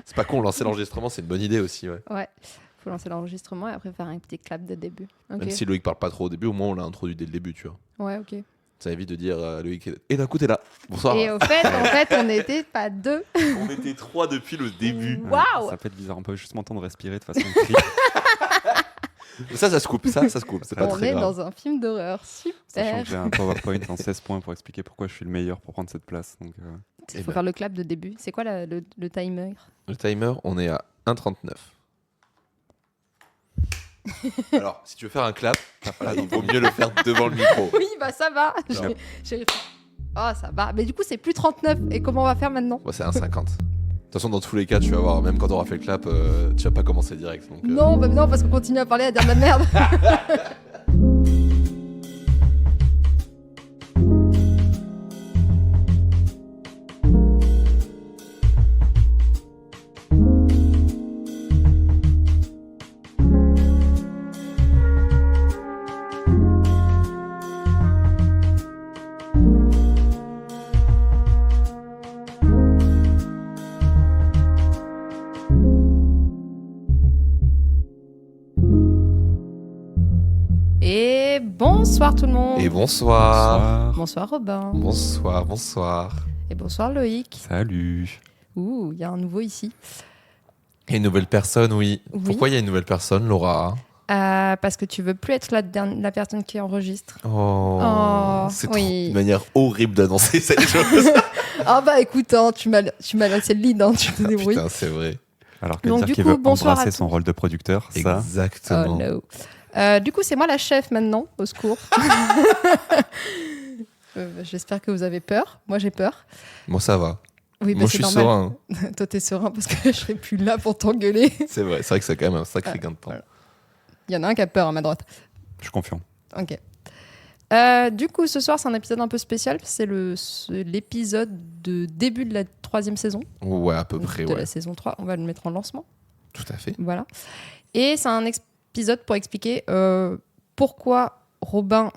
C'est pas con, lancer l'enregistrement, c'est une bonne idée aussi. Ouais. Ouais, faut lancer l'enregistrement et après faire un petit clap de début. Ok. Même si Loïc parle pas trop au début, au moins on l'a introduit dès le début, tu vois. Ouais, ok. Ça évite de dire Loïc, et d'un coup t'es là. Bonsoir. Et en fait, on n'était pas deux. On était 3 depuis le début. Waouh. Ça peut être bizarre, on peut juste m'entendre respirer de façon creep. Ça se coupe, ça se coupe. C'est pas On très est grave. dans un film d'horreur. Sachant Super. que j'ai un PowerPoint en 16 points pour expliquer pourquoi je suis le meilleur pour prendre cette place. Donc, Il faut faire le clap de début. C'est quoi le timer? Le timer, on est à 1,39. Alors, si tu veux faire un clap, il vaut mieux le faire devant le micro. Oui, bah ça va. Non. Oh, ça va. Mais du coup, c'est plus 39. Et comment on va faire maintenant? Ouais, c'est 1,50. De toute façon, dans tous les cas, tu vas voir, même quand on aura fait le clap, tu vas pas commencer direct. Donc, Non, bah non, parce qu'on continue à parler, à dire de la merde. Et bonsoir tout le monde. Et bonsoir. Bonsoir Robin. Bonsoir. Et bonsoir Loïc. salut. Ouh, il y a un nouveau ici. Et une nouvelle personne, oui. Oui. Pourquoi il y a une nouvelle personne, Laura? Parce que tu veux plus être la personne qui enregistre. Oh, c'est oui. une manière horrible d'annoncer cette chose. Ah bah écoute, hein, tu m'as laissé le lead, hein, tu te débrouilles. Putain, c'est vrai. Alors que Donc, dire du qu'il coup, veut bonsoir à embrasser tous. son rôle de producteur, ça, Exactement. Oh no. Du coup, c'est moi la chef maintenant, au secours. J'espère que vous avez peur. Moi, j'ai peur. Moi, ça va. Oui, Moi, je suis serein. Toi, t'es serein parce que je serai plus là pour t'engueuler. C'est vrai que c'est quand même un sacré gain de temps. Voilà. Il y en a un qui a peur à ma droite. je suis confiant. Ok. Du coup, ce soir, c'est un épisode un peu spécial. C'est l'épisode de début de la 3e saison. Ouais, à peu près, de ouais. la saison 3. On va le mettre en lancement. Tout à fait. Voilà. Et c'est un épisode pour expliquer pourquoi Robin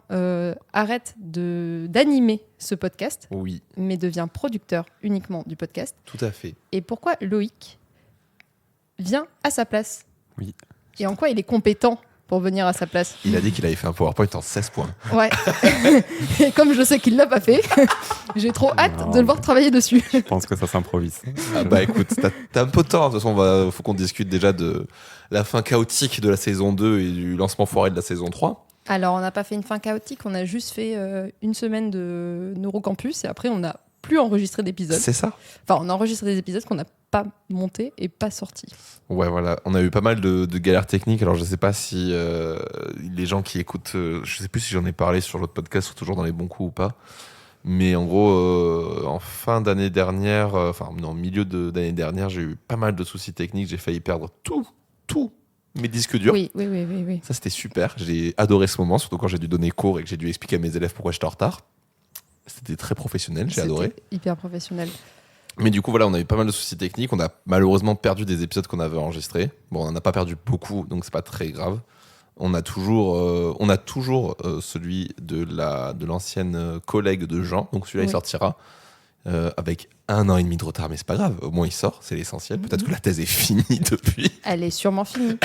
arrête d'animer ce podcast, Oui, mais devient producteur uniquement du podcast. tout à fait. Et pourquoi Loïc vient à sa place. Oui. Et en quoi il est compétent pour venir à sa place. Il a dit qu'il avait fait un PowerPoint en 16 points. Ouais. Et comme je sais qu'il l'a pas fait, j'ai trop hâte Non. de le voir travailler dessus. Je pense que ça s'improvise. Ah bah écoute, t'as un peu de temps. De toute façon, faut qu'on discute déjà de la fin chaotique de la saison 2 et du lancement foiré de la saison 3. Alors, on n'a pas fait une fin chaotique, on a juste fait une semaine de Neurocampus et après, on n'a plus enregistré d'épisodes. C'est ça? Enfin, on a enregistré des épisodes qu'on n'a pas montés et pas sortis. Ouais, voilà. On a eu pas mal de galères techniques. Alors, je sais pas si les gens qui écoutent... je sais plus si j'en ai parlé sur l'autre podcast, sur Toujours dans les bons coups ou pas. Mais en gros, en fin d'année dernière, en milieu d'année dernière, j'ai eu pas mal de soucis techniques. J'ai failli perdre tout mes disques durs. Oui. Ça, c'était super. J'ai adoré ce moment, surtout quand j'ai dû donner cours et que j'ai dû expliquer à mes élèves pourquoi j'étais en retard. C'était très professionnel, j'ai adoré. C'était hyper professionnel. Mais du coup, voilà, on a eu pas mal de soucis techniques. On a malheureusement perdu des épisodes qu'on avait enregistrés. Bon, on n'en a pas perdu beaucoup, donc c'est pas très grave. On a toujours celui de l'ancienne collègue de Jean. Donc celui-là, il Oui. sortira avec 1 an et demi de retard, mais c'est pas grave. Au moins, il sort, c'est l'essentiel. Peut-être que la thèse est finie depuis. Elle est sûrement finie.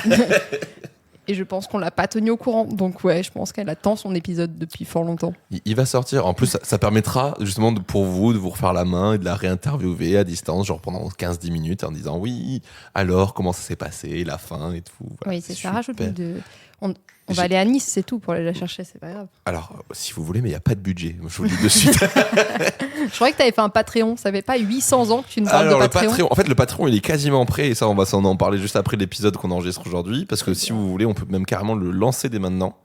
Et je pense qu'on l'a pas tenu au courant. Donc ouais, je pense qu'elle attend son épisode depuis fort longtemps. Il va sortir. En plus, ça permettra justement pour vous de vous refaire la main et de la réinterviewer à distance, genre pendant 15-10 minutes, en disant oui, alors comment ça s'est passé, la fin et tout. Voilà, Oui, c'est ça. Rajoute super. On va aller à Nice, c'est tout, pour aller la chercher, c'est pas grave. Alors, si vous voulez, mais il n'y a pas de budget. Je vous le dis de suite. Je croyais que tu avais fait un Patreon. Ça fait pas 800 ans que tu nous parles Alors, de le Patreon. Patreon, en fait, le Patreon, il est quasiment prêt. Et ça, on va s'en en parler juste après l'épisode qu'on enregistre aujourd'hui. Parce que si vous voulez, on peut même carrément le lancer dès maintenant.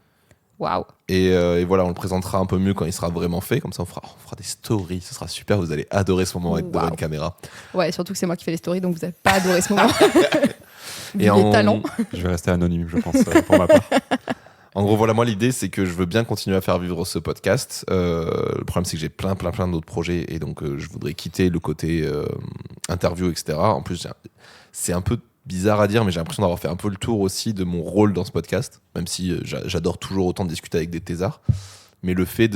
Waouh. Et voilà, on le présentera un peu mieux quand il sera vraiment fait. Comme ça, on fera des stories. Ce sera super. Vous allez adorer ce moment avec devant une caméra. Ouais, surtout que c'est moi qui fais les stories, donc vous n'avez pas adoré ce moment. Vu Et les talents. Je vais rester anonyme, je pense, pour ma part. En gros, voilà, moi, l'idée, c'est que je veux bien continuer à faire vivre ce podcast. Le problème, c'est que j'ai plein d'autres projets et donc je voudrais quitter le côté interview, etc. En plus, c'est un peu bizarre à dire, mais j'ai l'impression d'avoir fait un peu le tour aussi de mon rôle dans ce podcast, même si j'adore toujours autant discuter avec des thésards. Mais le fait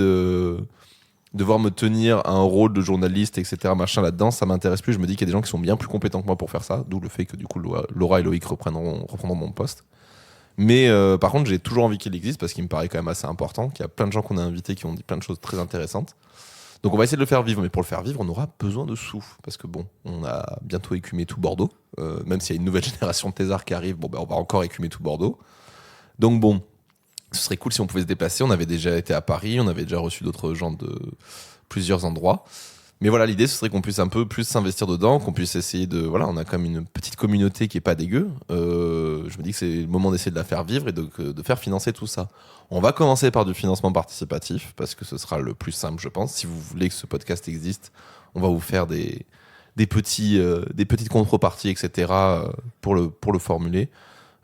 devoir me tenir à un rôle de journaliste, etc., machin là-dedans, ça m'intéresse plus. Je me dis qu'il y a des gens qui sont bien plus compétents que moi pour faire ça, d'où le fait que du coup Laura et Loïc reprendront mon poste. Mais par contre, j'ai toujours envie qu'il existe parce qu'il me paraît quand même assez important, qu'il y a plein de gens qu'on a invités qui ont dit plein de choses très intéressantes. Donc on va essayer de le faire vivre, mais pour le faire vivre, on aura besoin de sous. Parce que bon, on a bientôt écumé tout Bordeaux. Même s'il y a une nouvelle génération de thésards qui arrive, bon, ben, on va encore écumer tout Bordeaux. Donc bon, ce serait cool si on pouvait se déplacer. On avait déjà été à Paris, on avait déjà reçu d'autres gens de plusieurs endroits. Mais voilà, l'idée, ce serait qu'on puisse un peu plus s'investir dedans, qu'on puisse essayer de... Voilà, on a quand même une petite communauté qui est pas dégueu. Je me dis que c'est le moment d'essayer de la faire vivre et de faire financer tout ça. On va commencer par du financement participatif, parce que ce sera le plus simple, je pense. Si vous voulez que ce podcast existe, on va vous faire des petites contreparties, etc. pour le formuler.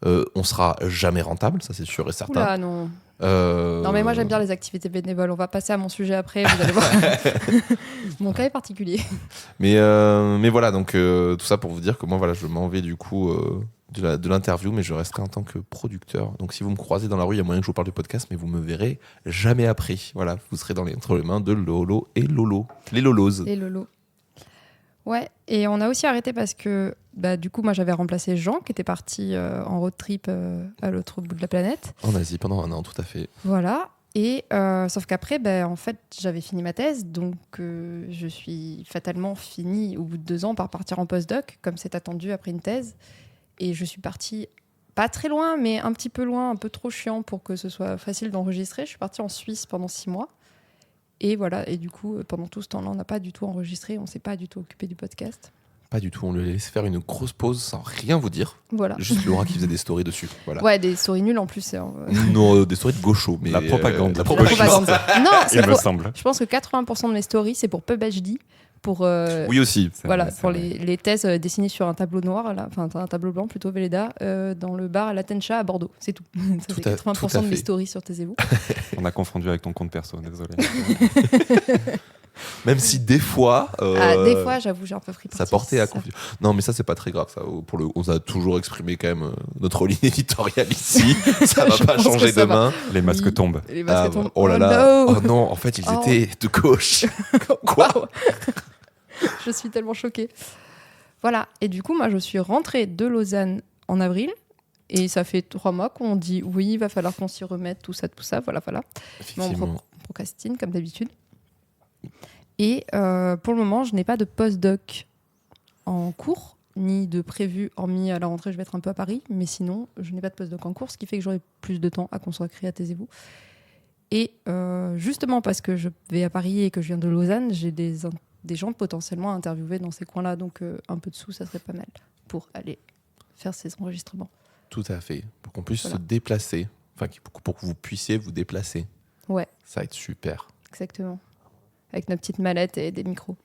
On sera jamais rentable, ça c'est sûr et certain. Oula, non. Non, mais moi j'aime bien les activités bénévoles. On va passer à mon sujet après, vous allez voir. Mon cas est particulier. Mais voilà, donc tout ça pour vous dire que moi, voilà, je m'en vais du coup de l'interview, mais je resterai en tant que producteur. Donc si vous me croisez dans la rue, il y a moyen que je vous parle du podcast, mais vous me verrez jamais après. Voilà, vous serez entre les mains de Lolo et Lolo. Les Lolos. Les Lolos. Ouais, et on a aussi arrêté parce que du coup, moi j'avais remplacé Jean qui était parti en road trip à l'autre bout de la planète. En Asie pendant un an, tout à fait. Voilà. Et sauf qu'après, en fait, j'avais fini ma thèse, donc je suis fatalement finie au bout de 2 ans par partir en postdoc, comme c'est attendu après une thèse. Et je suis partie pas très loin, mais un petit peu loin, un peu trop chiant pour que ce soit facile d'enregistrer. Je suis partie en Suisse pendant 6 mois. Et voilà, et du coup, pendant tout ce temps-là, on n'a pas du tout enregistré, on ne s'est pas du tout occupé du podcast. Pas du tout, on lui a laissé faire une grosse pause sans rien vous dire. Voilà. Juste Laura qui faisait des stories dessus. Voilà. Ouais, des stories nulles en plus. Non, des stories de gaucho. Mais La propagande. la La propagande. Non, c'est Il me pour... semble. Je pense que 80% de mes stories, c'est pour PubHD. Pour, Oui aussi. voilà, vrai, c'est pour vrai. les thèses dessinées sur un tableau noir, là, enfin un tableau blanc plutôt, Velleda, dans le bar à la Tencha à Bordeaux. C'est tout. Ça Tout fait à 80% de mes fait. stories sur Taisez-vous. On a confondu avec ton compte perso, désolé. Même si des fois... Des fois, j'avoue, j'ai un peu pris parti. ça portait à confusion. Non, mais ça, c'est pas très grave. Ça. On a toujours exprimé quand même notre ligne éditoriale ici. Ça va Je pas pense changer que ça va. demain. Les masques Oui. tombent. Les masques tombent. Oh là là. no. Oh non, en fait, ils Oh. étaient de gauche. Quoi? Waouh. Je suis tellement choquée. Voilà. Et du coup, moi, je suis rentrée de Lausanne en avril. Et ça fait 3 mois qu'on dit oui, il va falloir qu'on s'y remette, tout ça. Voilà. Mais on Effectivement. procrastine, comme d'habitude. Et pour le moment, je n'ai pas de postdoc en cours, ni de prévu, hormis à la rentrée, je vais être un peu à Paris. Mais sinon, je n'ai pas de postdoc en cours, ce qui fait que j'aurai plus de temps à consacrer à Taisez-vous. Et justement, parce que je vais à Paris et que je viens de Lausanne, j'ai des gens potentiellement à interviewer dans ces coins-là. Donc, un peu de sous, ça serait pas mal pour aller faire ces enregistrements. Tout à fait. Pour qu'on puisse Voilà. se déplacer. Enfin, pour que vous puissiez vous déplacer. Ouais, Ça va être super. exactement. Avec nos petites mallettes et des micros.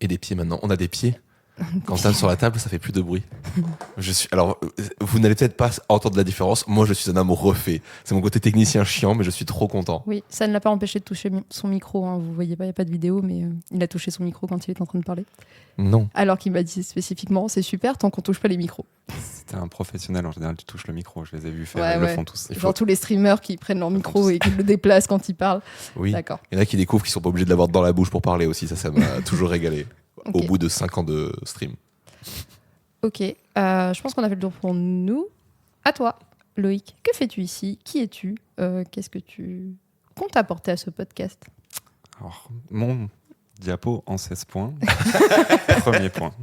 Et des pieds maintenant. On a des pieds. Quand on tape sur la table, ça fait plus de bruit. Alors, vous n'allez peut-être pas entendre la différence. Moi, je suis un homme refait. C'est mon côté technicien chiant, mais je suis trop content. Oui, ça ne l'a pas empêché de toucher son micro. Hein. Vous voyez pas, il n'y a pas de vidéo, mais il a touché son micro quand il est en train de parler. Non. Alors qu'il m'a dit spécifiquement, c'est super tant qu'on touche pas les micros. C'était un professionnel, en général, tu touches le micro. Je les ai vus faire, Ouais, ils ouais. le font tous. Il faut- Genre tous les streamers qui prennent leur micro et qui le déplacent quand ils parlent. Oui. D'accord. Il y en a qui découvrent qu'ils sont pas obligés de l'avoir dans la bouche pour parler aussi. Ça m'a toujours régalé. Ok. Au bout de 5 ans de stream. Ok. Je pense qu'on a fait le tour pour nous. À toi, Loïc. Que fais-tu ici? Qui es-tu? Qu'est-ce que tu comptes apporter à ce podcast? Alors, mon diapo en 16 points. Premier point.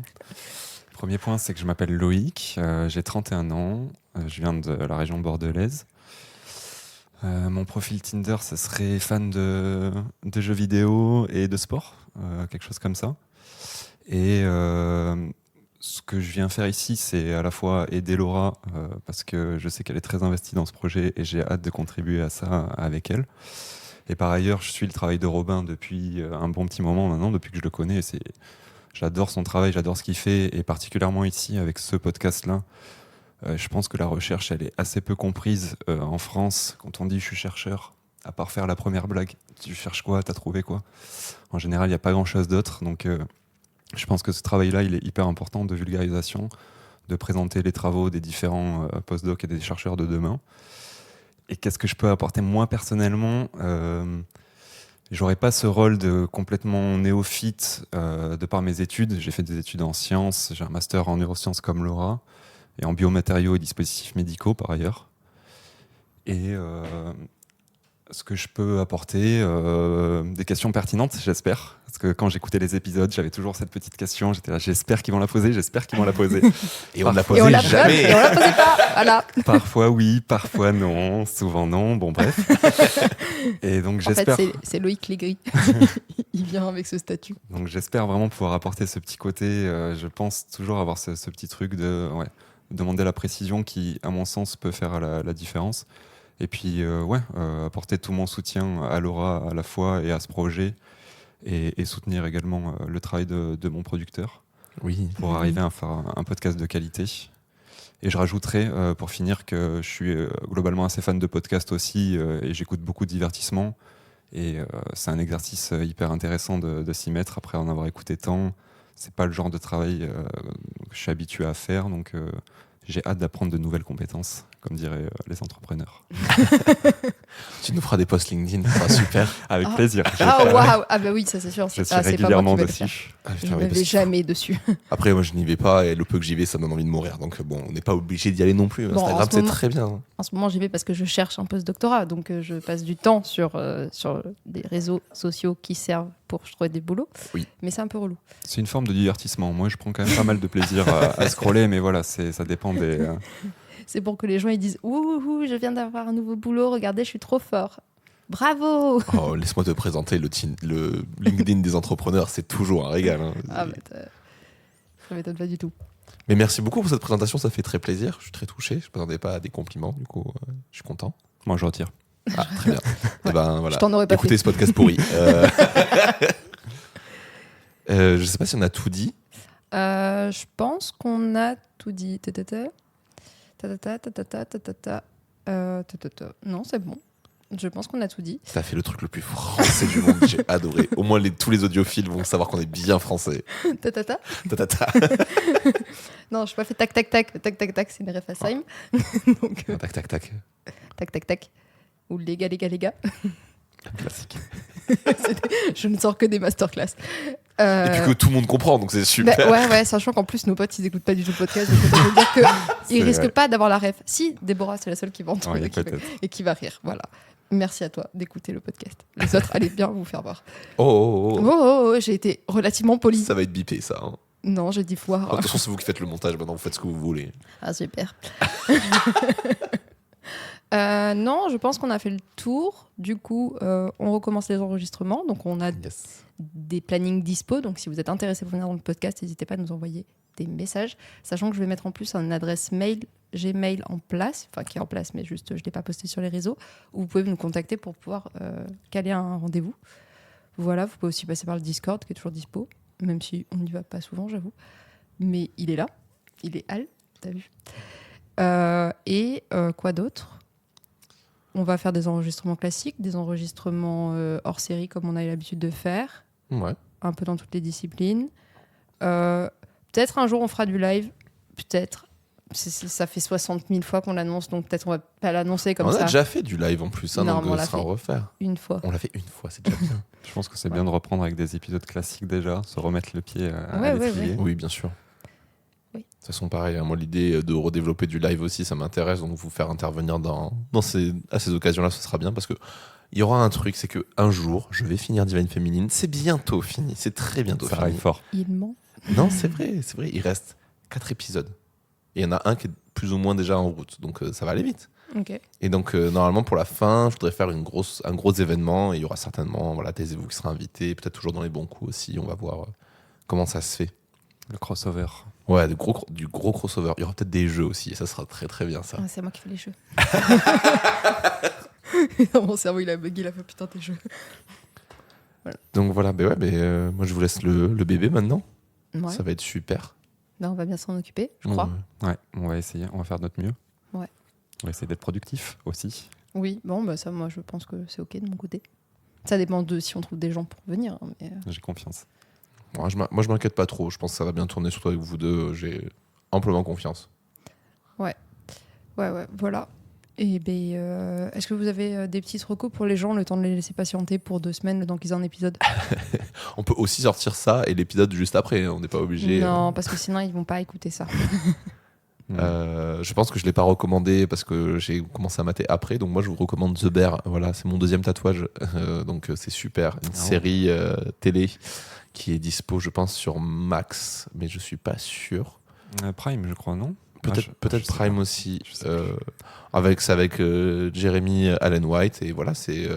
Premier point, c'est que je m'appelle Loïc, j'ai 31 ans, je viens de la région bordelaise. Mon profil Tinder, ce serait fan de jeux vidéo et de sport, quelque chose comme ça. Et ce que je viens faire ici, c'est à la fois aider Laura, parce que je sais qu'elle est très investie dans ce projet et j'ai hâte de contribuer à ça avec elle. Et par ailleurs, je suis le travail de Robin depuis un bon petit moment maintenant, depuis que je le connais. J'adore son travail, j'adore ce qu'il fait, et particulièrement ici avec ce podcast-là. Je pense que la recherche, elle est assez peu comprise en France. Quand on dit je suis chercheur, à part faire la première blague, tu cherches quoi, t'as trouvé quoi? En général, il n'y a pas grand-chose d'autre. Donc, je pense que ce travail-là, il est hyper important de vulgarisation, de présenter les travaux des différents postdocs et des chercheurs de demain. Et qu'est-ce que je peux apporter moi personnellement? J'aurais pas ce rôle de complètement néophyte de par mes études. J'ai fait des études en sciences, j'ai un master en neurosciences comme Laura, et en biomatériaux et dispositifs médicaux par ailleurs. Et ce que je peux apporter, des questions pertinentes, j'espère. Parce que quand j'écoutais les épisodes, j'avais toujours cette petite question. J'étais là, j'espère qu'ils vont la poser, j'espère qu'ils vont la poser. Et on ne l'a Parfois- Et on posé la jamais. et on la posait pas. Voilà. Parfois oui, parfois non, souvent non. Bon, bref. Et donc En fait, j'espère. c'est Loïc Légris. Il vient avec ce statut. Donc j'espère vraiment pouvoir apporter ce petit côté. Je pense toujours avoir ce petit truc de demander la précision qui, à mon sens, peut faire la différence. Et puis apporter tout mon soutien à Laura à la fois et à ce projet et soutenir également le travail de mon producteur Oui. pour arriver à faire un podcast de qualité. Et je rajouterai pour finir que je suis globalement assez fan de podcasts aussi et j'écoute beaucoup de divertissements. Et c'est un exercice hyper intéressant de s'y mettre après en avoir écouté tant. C'est pas le genre de travail que je suis habitué à faire, donc j'ai hâte d'apprendre de nouvelles compétences, comme diraient les entrepreneurs. Tu nous feras des posts LinkedIn, ça sera super. Avec Ah. plaisir. Ah waouh. Ah bah oui, ça c'est sûr. Je suis Ah, c'est pas moi régulièrement qui vais le faire. dessus. Ah, Je putain, oui, ne parce vais que- jamais dessus. Après, moi, je n'y vais pas et le peu que j'y vais, ça me donne envie de mourir. Donc, bon, on n'est pas obligé d'y aller non plus. Bon, en Instagram, ce c'est moment- très bien. En ce moment, j'y vais parce que je cherche un post-doctorat. Donc, je passe du temps sur des réseaux sociaux qui servent pour trouver des boulots. Oui. Mais c'est un peu relou. C'est une forme de divertissement. Moi, je prends quand même pas mal de plaisir à scroller, mais voilà, ça dépend des. C'est pour que les gens ils disent ouh, je viens d'avoir un nouveau boulot, regardez, je suis trop fort. Bravo. Oh, laisse-moi te présenter le LinkedIn des entrepreneurs, c'est toujours un régal. Hein. Ah, bah, ça m'étonne pas du tout. Mais merci beaucoup pour cette présentation, ça fait très plaisir. Je suis très touché. Je ne m'attendais pas à des compliments, du coup, je suis content. Moi, je retire. Ah, très bien. Eh ben, voilà. Je t'en aurais pas Écoutez fait. ce podcast pourri. Je sais pas si on a tout dit. Je pense qu'on a tout dit. Non, c'est bon. Je pense qu'on a tout dit. T'as fait le truc le plus français du monde, j'ai adoré. Au moins, tous les audiophiles vont savoir qu'on est bien français. Ta. Ta. Non, je n'ai pas fait tac, tac, tac. Tac, tac, tac, c'est une ref à Saïm. Donc, Tac, tac, tac. tac, tac, tac. Ou les gars. Classique. Je ne sors que des masterclass. Et puis que tout le monde comprend, donc c'est super. Bah, ouais, sachant qu'en plus, nos potes, ils n'écoutent pas du tout le podcast. Donc autant vous dire qu'ils risquent vrai. pas d'avoir la ref. Si, Déborah, c'est la seule qui va entendre Oui, peut-être. et qui va rire. Voilà. Merci à toi d'écouter le podcast. Les autres, allez bien vous faire voir. Oh. J'ai été relativement polie. Ça va être bipé, ça. Hein. Non, j'ai dit foire. De toute façon, c'est vous qui faites le montage, maintenant vous faites ce que vous voulez. Ah, super. Non, je pense qu'on a fait le tour. Du coup, on recommence les enregistrements. Donc, on a Yes. des plannings dispo. Donc, si vous êtes intéressé pour venir dans le podcast, n'hésitez pas à nous envoyer des messages. Sachant que je vais mettre en plus une adresse mail Gmail en place, enfin qui est en place, mais juste je ne l'ai pas posté sur les réseaux, où vous pouvez nous contacter pour pouvoir caler un rendez-vous. Voilà, vous pouvez aussi passer par le Discord qui est toujours dispo, même si on n'y va pas souvent, j'avoue. Mais il est là, il est Al, t'as vu. Quoi d'autre ? On va faire des enregistrements classiques, des enregistrements hors série comme on a l'habitude de faire, Ouais. un peu dans toutes les disciplines. Peut-être un jour on fera du live, peut-être. Ça fait 60 000 fois qu'on l'annonce, donc peut-être on va pas l'annoncer comme On ça a déjà fait du live en plus, hein, Non, donc mais on ce l'a sera à fait. refaire. une fois. On l'a fait une fois, c'est déjà bien. Je pense que c'est bien de reprendre avec des épisodes classiques déjà, se remettre le pied à Ouais, l'étrier. Oui, bien sûr. Oui. De toute façon, pareil, hein, moi l'idée de redévelopper du live aussi, ça m'intéresse, donc vous faire intervenir à ces occasions-là, ce sera bien parce que il y aura un truc, c'est que un jour, je vais finir Divine Féminine. C'est bientôt fini, c'est très bientôt Ça fini. arrive fort. Il ment. Non, c'est vrai. Il reste 4 épisodes. Et il y en a un qui est plus ou moins déjà en route, donc ça va aller vite. Ok. Et donc, normalement, pour la fin, je voudrais faire un gros événement. Et il y aura certainement Taisez-vous qui sera invité, peut-être toujours dans les bons coups aussi. On va voir comment ça se fait. Le crossover. Ouais, du gros crossover. Il y aura peut-être des jeux aussi, et ça sera très très bien ça. Ah, c'est moi qui fais les jeux. Dans mon cerveau, il a bugué, il a fait putain tes jeux. Donc voilà, moi je vous laisse le bébé maintenant. Ouais. Ça va être super. Là, on va bien s'en occuper, je crois. Ouais. Ouais, on va essayer, on va faire de notre mieux. Ouais. On va essayer d'être productif aussi. Oui, bon, bah ça, moi, je pense que c'est ok de mon côté. Ça dépend de si on trouve des gens pour venir. Hein, mais, J'ai confiance. Moi, je m'inquiète pas trop. Je pense que ça va bien tourner, surtout avec vous deux. J'ai amplement confiance. Ouais, voilà. Et est-ce que vous avez des petites recos pour les gens, le temps de les laisser patienter pour 2 semaines, le temps qu'ils aient un épisode? On peut aussi sortir ça et l'épisode juste après, hein, on n'est pas obligé. Non, parce que sinon ils vont pas écouter ça. Je pense que je l'ai pas recommandé parce que j'ai commencé à mater après, donc moi je vous recommande The Bear. Voilà, c'est mon 2e tatouage, donc c'est super. Une série télé qui est dispo, je pense, sur Max, mais je suis pas sûr. Prime, je crois, non? Peut-être Prime aussi, avec Jeremy Allen White, et voilà, c'est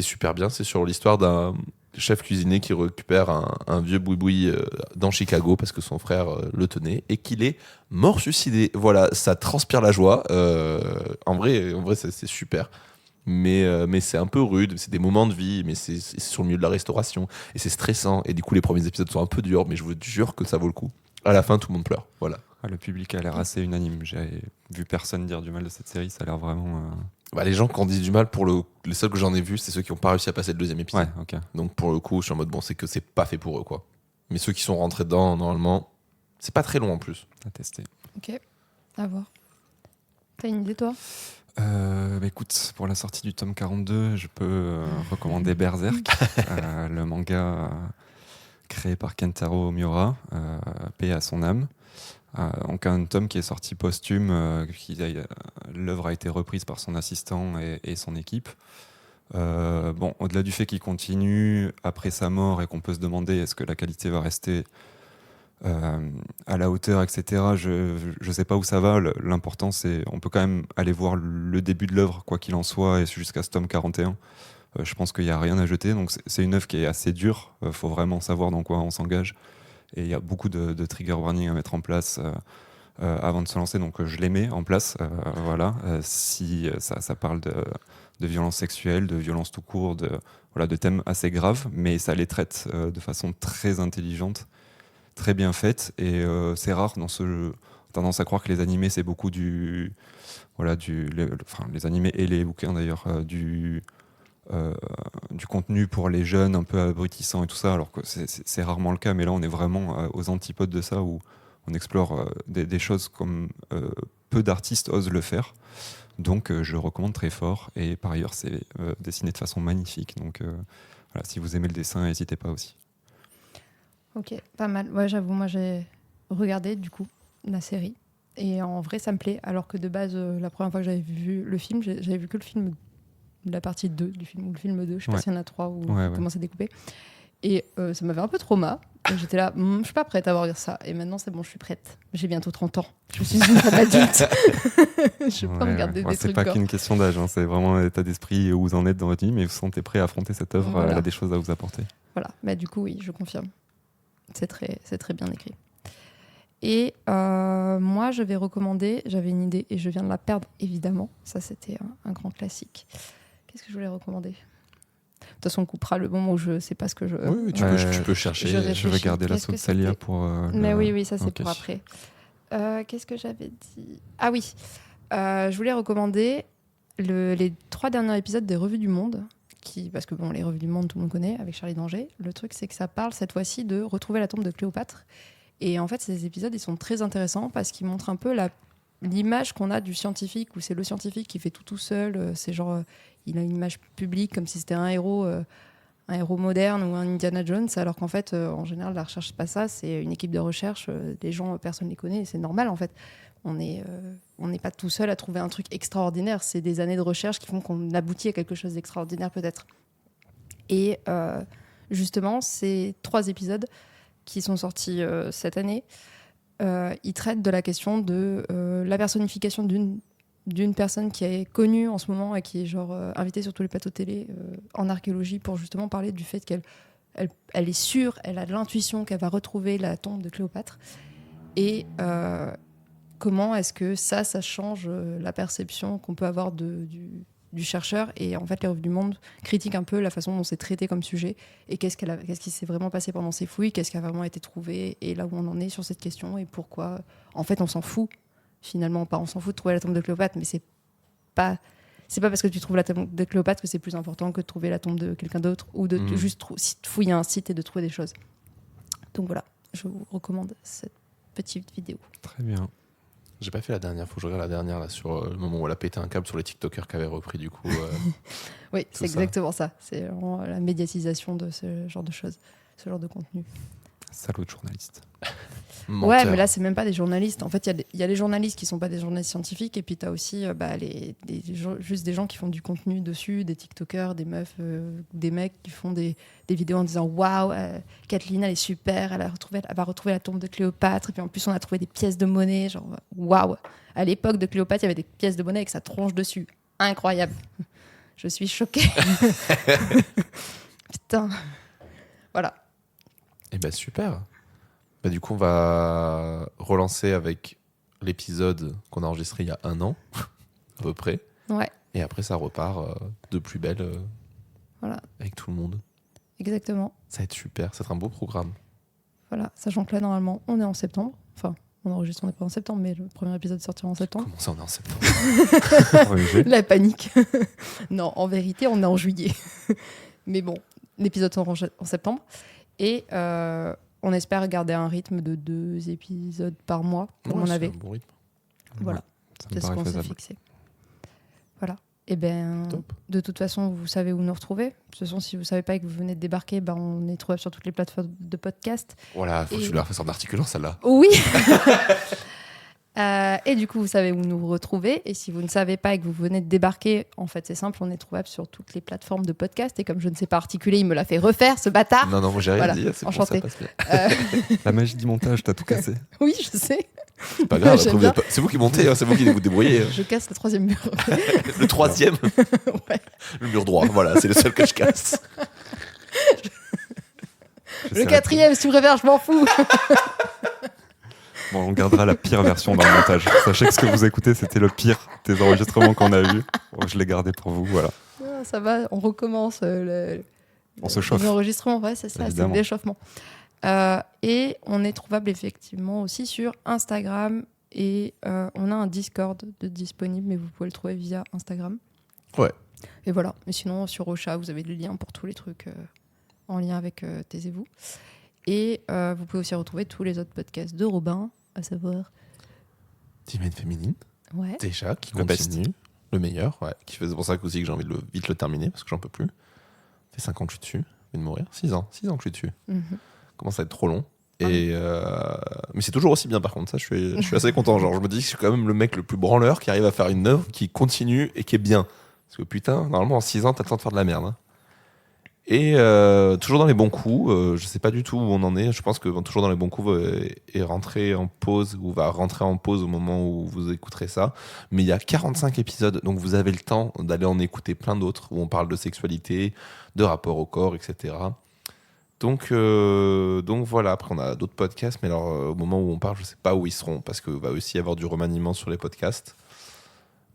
super bien. C'est sur l'histoire d'un chef cuisinier qui récupère un vieux boui-boui dans Chicago parce que son frère le tenait et qu'il est mort suicidé. Voilà, ça transpire la joie. En vrai c'est super. Mais c'est un peu rude, c'est des moments de vie, mais c'est sur le milieu de la restauration et c'est stressant. Et du coup, les premiers épisodes sont un peu durs, mais je vous jure que ça vaut le coup. À la fin, tout le monde pleure. Voilà. Le public a l'air assez unanime. J'ai vu personne dire du mal de cette série, ça a l'air vraiment. Les gens qui ont dit du mal, les seuls que j'en ai vus, c'est ceux qui n'ont pas réussi à passer le 2e épisode. Ouais, ok. Donc pour le coup, je suis en mode c'est que c'est pas fait pour eux, quoi. Mais ceux qui sont rentrés dedans, normalement, c'est pas très long en plus. À tester. Ok, à voir. T'as une idée, toi? Écoute, pour la sortie du tome 42, je peux recommander Berserk, le manga créé par Kentaro Miura, paix à son âme. Donc un tome qui est sorti posthume, l'œuvre a été reprise par son assistant et son équipe. Au-delà du fait qu'il continue après sa mort et qu'on peut se demander est-ce que la qualité va rester à la hauteur, etc. Je sais pas où ça va. L'important, c'est on peut quand même aller voir le début de l'œuvre, quoi qu'il en soit, et jusqu'à ce tome 41. Je pense qu'il n'y a rien à jeter. Donc c'est une œuvre qui est assez dure. Faut vraiment savoir dans quoi on s'engage. Et il y a beaucoup de trigger warning à mettre en place avant de se lancer. Donc je les mets en place. Voilà. Si ça parle de violences sexuelles, de violences tout court, de thèmes assez graves, mais ça les traite de façon très intelligente, très bien faite. Et c'est rare dans ce jeu. Tendance à croire que les animés, c'est beaucoup les animés et les bouquins d'ailleurs, du contenu pour les jeunes un peu abrutissant et tout ça, alors que c'est rarement le cas, mais là on est vraiment aux antipodes de ça, où on explore des choses comme peu d'artistes osent le faire. Donc je recommande très fort, et par ailleurs c'est dessiné de façon magnifique, donc voilà, si vous aimez le dessin, n'hésitez pas aussi. Ok, pas mal. Ouais, j'avoue, moi j'ai regardé du coup la série, et en vrai ça me plaît, alors que de base la première fois que j'avais vu le film, j'avais vu que le film, la partie 2 du film, ou le film 2, je sais pas s'il y en a 3 ou comment c'est découpé. Et ça m'avait un peu trauma. Et j'étais là, je suis pas prête à voir ça. Et maintenant, c'est bon, je suis prête. J'ai bientôt 30 ans. Je suis une femme adulte. Je peux regarder des trucs. C'est pas qu'une question d'âge, hein, c'est vraiment l'état d'esprit où vous en êtes dans votre vie, mais vous sentez prêt à affronter cette œuvre, Voilà. Elle a des choses à vous apporter. Voilà, du coup, oui, je confirme. C'est très bien écrit. Et moi, je vais recommander, j'avais une idée et je viens de la perdre, évidemment. Ça, c'était un grand classique. Qu'est-ce que je voulais recommander ? De toute façon, on coupera le moment où je sais pas ce que je... Oui, tu peux chercher. Je vais garder la sauce Salia pour... Mais oui, ça c'est Okay. pour après. Qu'est-ce que j'avais dit ? Ah oui, je voulais recommander les 3 derniers épisodes des Revues du Monde, parce que les Revues du Monde, tout le monde connaît, avec Charlie Danger. Le truc, c'est que ça parle cette fois-ci de retrouver la tombe de Cléopâtre. Et en fait, ces épisodes, ils sont très intéressants parce qu'ils montrent un peu l'image qu'on a du scientifique, où c'est le scientifique qui fait tout seul. C'est genre, il a une image publique comme si c'était un héros moderne ou un Indiana Jones, alors qu'en fait, en général, la recherche, c'est pas ça. C'est une équipe de recherche. Des gens, personne ne les connaît. Et c'est normal, en fait. On n'est pas tout seul à trouver un truc extraordinaire. C'est des années de recherche qui font qu'on aboutit à quelque chose d'extraordinaire, peut-être. Et justement, ces 3 épisodes qui sont sortis cette année, ils traitent de la question de la personnification d'une personne qui est connue en ce moment et qui est invitée sur tous les plateaux télé en archéologie, pour justement parler du fait qu'elle est sûre, elle a de l'intuition qu'elle va retrouver la tombe de Cléopâtre. Et comment est-ce que ça change la perception qu'on peut avoir du chercheur. Et en fait, les Revues du Monde critiquent un peu la façon dont c'est traité comme sujet et qu'est-ce qui s'est vraiment passé pendant ces fouilles, qu'est-ce qui a vraiment été trouvé et là où on en est sur cette question et pourquoi. En fait, on s'en fout finalement pas. On s'en fout de trouver la tombe de Cléopâtre, mais c'est pas parce que tu trouves la tombe de Cléopâtre que c'est plus important que de trouver la tombe de quelqu'un d'autre ou de juste fouiller un site et de trouver des choses. Donc voilà, je vous recommande cette petite vidéo. Très bien. J'ai pas fait la dernière, faut que je regarde la dernière là sur le moment où elle a pété un câble sur les TikTokers qui avaient repris du coup. Oui, Tout c'est ça. exactement ça. C'est vraiment la médiatisation de ce genre de choses, ce genre de contenu. Salaud de journaliste. Menteur. Ouais, mais là, c'est même pas des journalistes. En fait, il y a les journalistes qui sont pas des journalistes scientifiques, et puis tu as aussi juste des gens qui font du contenu dessus, des TikTokers, des meufs, des mecs qui font des vidéos en disant waouh, Kathleen, elle est super, elle va retrouver la tombe de Cléopâtre, et puis en plus, on a trouvé des pièces de monnaie. Genre, waouh, à l'époque de Cléopâtre, il y avait des pièces de monnaie avec sa tronche dessus. Incroyable. Je suis choquée. Putain. Voilà. Et bah super. Bah, du coup, on va relancer avec l'épisode qu'on a enregistré il y a 1 an, à peu près. Ouais, Et après, ça repart de plus belle voilà, avec tout le monde. exactement. Ça va être super. Ça va être un beau programme. Voilà, sachant que là, normalement, on est en septembre. Enfin, on enregistre, on n'est pas en septembre, mais le premier épisode sortira en septembre. Comment ça, on est en septembre? Corrigé. La panique. Non, en vérité, on est en juillet. Mais bon, l'épisode sort en septembre. Et on espère garder un rythme de 2 épisodes par mois, comme Ouais, on avait. c'est un bon rythme. Voilà, Ça me c'est ce paraît qu'on s'est faisable. fixé. Voilà. Et ben, Top. de toute façon, vous savez où nous retrouver. De toute façon, si vous ne savez pas et que vous venez de débarquer, ben, on est trouvable sur toutes les plateformes de podcast. Voilà, faut que Et- tu la refasses en articulant celle-là. Oui. Et du coup, vous savez où nous retrouver. Et si vous ne savez pas et que vous venez de débarquer, en fait, c'est simple, on est trouvable sur toutes les plateformes de podcast. Et comme je ne sais pas articuler, il me l'a fait refaire, ce bâtard. Non, moi j'ai rien Voilà, dit. C'est bon, ça enchanté. passe bien. La magie du montage, t'as tout cassé. Oui, je sais. C'est pas grave. J'aime après, bien. c'est vous qui montez, hein, c'est vous qui vous débrouillez. Je casse le 3e mur. Le 3e, Ouais. le mur droit. Voilà, c'est le seul que je casse. Le 4e, sous réverb, je m'en fous. Bon, on gardera la pire version dans le montage. Sachez que ce que vous écoutez, c'était le pire des enregistrements qu'on a eu. Bon, je l'ai gardé pour vous, voilà. Ah, ça va, on recommence On se chauffe. les enregistrements. Ouais, c'est ça, c'est Évidemment. l'échauffement. Et on est trouvable effectivement aussi sur Instagram. Et on a un Discord disponible, mais vous pouvez le trouver via Instagram. Ouais. Et voilà. Mais sinon, sur Ocha, vous avez le lien pour tous les trucs en lien avec Taisez-vous. Et vous pouvez aussi retrouver tous les autres podcasts de Robin, à savoir. Team féminine, Ouais. déjà, qui Le continue. Le meilleur, ouais. C'est pour ça aussi que j'ai envie de vite le terminer, parce que j'en peux plus. Ça fait 5 ans que je suis dessus. Je vais mourir. 6 ans. 6 ans que je suis dessus. Mhm. Commence à être trop long. Et mais c'est toujours aussi bien par contre, ça je suis assez content. Genre je me dis que je suis quand même le mec le plus branleur qui arrive à faire une œuvre qui continue et qui est bien. Parce que putain, normalement en 6 ans t'as le temps de faire de la merde. Hein. Et toujours dans les bons coups, je sais pas du tout où on en est. Je pense que toujours dans les bons coups est rentré en pause ou va rentrer en pause au moment où vous écouterez ça. Mais il y a 45 épisodes, donc vous avez le temps d'aller en écouter plein d'autres où on parle de sexualité, de rapport au corps, etc. Donc voilà, après on a d'autres podcasts, mais alors au moment où on parle, je sais pas où ils seront, parce qu'il va aussi y avoir du remaniement sur les podcasts.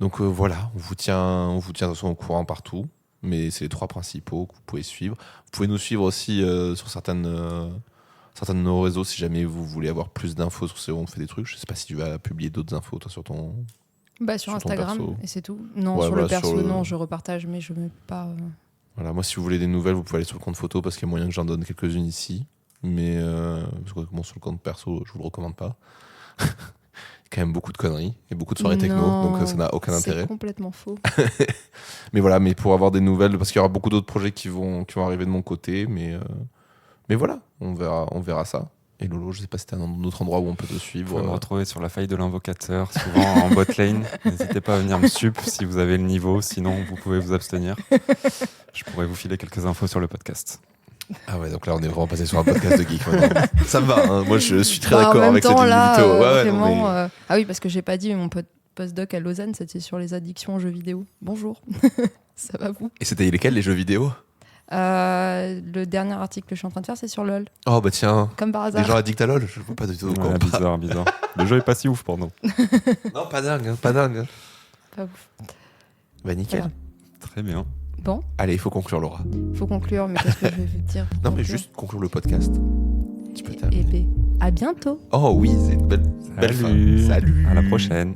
Donc voilà, on vous tient de toute façon au courant partout, mais c'est les 3 principaux que vous pouvez suivre. Vous pouvez nous suivre aussi sur certains de nos réseaux si jamais vous voulez avoir plus d'infos sur ce où on fait des trucs. Je sais pas si tu vas publier d'autres infos toi sur ton... Sur Sur ton Instagram, perso. et c'est tout. Non, Ouais, sur voilà, le perso, sur le- non, je repartage, mais je mets pas. Voilà, moi si vous voulez des nouvelles, vous pouvez aller sur le compte photo parce qu'il y a moyen que j'en donne quelques-unes ici. Mais parce que bon, sur le compte perso, je vous le recommande pas. Il y a quand même beaucoup de conneries et beaucoup de soirées techno, Non, donc ça n'a aucun intérêt. C'est complètement faux. Mais voilà, mais pour avoir des nouvelles, parce qu'il y aura beaucoup d'autres projets qui vont arriver de mon côté, mais voilà, on verra ça. Et Lolo, je sais pas si t'as un autre endroit où on peut te Vous suivre. pouvez me retrouver sur la faille de l'invocateur, souvent en bot lane. N'hésitez pas à venir me sup si vous avez le niveau, sinon vous pouvez vous abstenir. Je pourrais vous filer quelques infos sur le podcast. Ah ouais, donc là on est vraiment passé sur un podcast de geek maintenant. Ça me va, hein. Moi je suis très Bah, d'accord avec cette En même temps, là, vidéo. Ouais, non, vraiment. mais- Ah oui, parce que j'ai pas dit, mais mon postdoc à Lausanne, c'était sur les addictions aux jeux vidéo. Bonjour. Ça va vous? Et c'était lesquels les jeux vidéo? Le dernier article que je suis en train de faire, c'est sur LoL. Oh bah tiens, Comme par les hasard. gens addicts à LoL, je vois pas du tout. Ouais, bizarre. Le jeu est pas si ouf pour nous. Non, pas dingue, hein, pas dingue. Pas ouf. Bah nickel. Voilà. Très bien. Bon, Allez, il faut conclure Laura. faut conclure, mais qu'est-ce que je vais vous dire pour Non mais conclure juste conclure le podcast. Tu peux Et terminer. à bientôt. Oh oui, c'est une belle fin. Salut. Salut. À la prochaine.